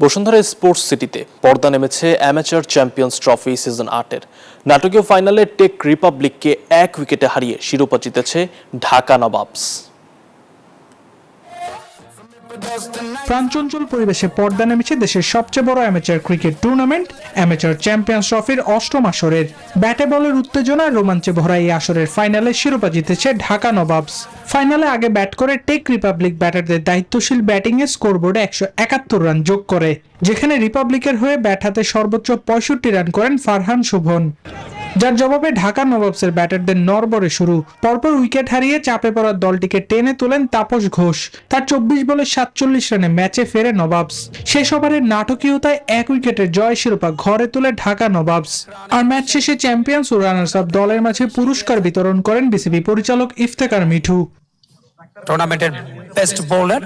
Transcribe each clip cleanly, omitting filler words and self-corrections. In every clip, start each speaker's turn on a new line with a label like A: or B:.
A: Bashundhara sports সিটিতে পর্দা নেমেছে অ্যামেচার চ্যাম্পিয়ন্স ট্রফি সিজন 8-এর নাটকীয় ফাইনালে টেক রিপাবলিককে 1 উইকেটে হারিয়ে শিরোপা জিতেছে ঢাকা নবাবস।
B: প্রাণচঞ্চল পরিবেশে পর্দা নেমেছে দেশের সবচেয়ে বড় amateur cricket tournament amateur champions ট্রফির 8ম আসরের ব্যাটে বলের উত্তেজনা রোমাঞ্চে ভরা এই আসরের ফাইনালে শিরোপা জিতেছে ঢাকা নবাবস। ফাইনালে আগে ব্যাট করে টেক রিপাবলিক ব্যাটারদের দায়িত্বশীল ব্যাটিংয়ে স্কোরবোর্ডে 171 রান যোগ করে, যেখানে রিপাবলিকের হয়ে ব্যাট হাতে সর্বোচ্চ 65 রান করেন ফারহান শোভন। যার জবাবে ঢাকা নবাবসের ব্যাটারদের নড়বড়ে শুরু। পরপর উইকেট হারিয়ে চাপে পড়া দলটিকে টেনে তোলেন তাপস ঘোষ। তার 24 বলে 47 রানে ম্যাচে ফেরে নবাবস। শেষ ওভারের নাটকীয়তায় 1 উইকেটের জয় শিরোপা ঘরে তুলে ঢাকা নবাবস। আর ম্যাচ শেষে চ্যাম্পিয়ন্স ও রানার্স আপ দলের মাঝে পুরস্কার বিতরণ করেন বিসিবি পরিচালক ইফতেখার মিঠু।
C: টুর্নামেন্টের বেস্ট বোলার।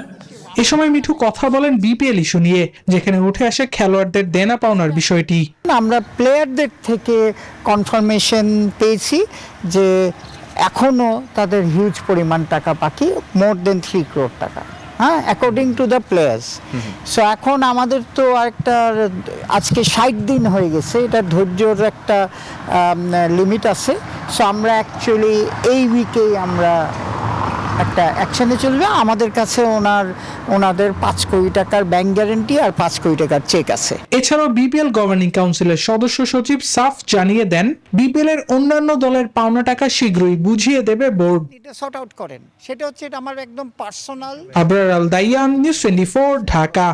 B: এ সময় মিঠু কথা বলেন বিপিএল ইস্যু নিয়ে, যেখানে উঠে আসে খেলোয়াড়দের দেনা পাওনার বিষয়টি।
D: আমরা প্লেয়ারদের থেকে কনফার্মেশন পেয়েছি যে এখনো তাদের হিউজ পরিমাণ টাকা বাকি, মোর দেন 3 crore টাকা, হ্যাঁ, according to the players. So এখন আমাদের তো একটা আজকে 60 দিন হয়ে গেছে, এটা ধৈর্যর একটা লিমিট আছে। সো আমরা অ্যাকচুয়ালি এই উইকেই আমরা একটা অ্যাকশনে চলবে। আমাদের কাছে ওনাদের 5 কোটি টাকার ব্যাংক গ্যারান্টি আর 5 কোটি টাকার চেক আছে।
B: এছাড়াও বিপিএল গভর্নিং কাউন্সিলের সদস্য সচিব সাফ জানিয়ে দেন, বিপিএল এর অন্যান্য দলের পাওনা টাকা শীঘ্রই বুঝিয়ে দেবে বোর্ড।
D: এটা সর্ট আউট করেন, সেটা হচ্ছে এটা আমার একদম পার্সোনাল।
B: আবরার আল দাইয়ান, নিউজ 24, ঢাকা।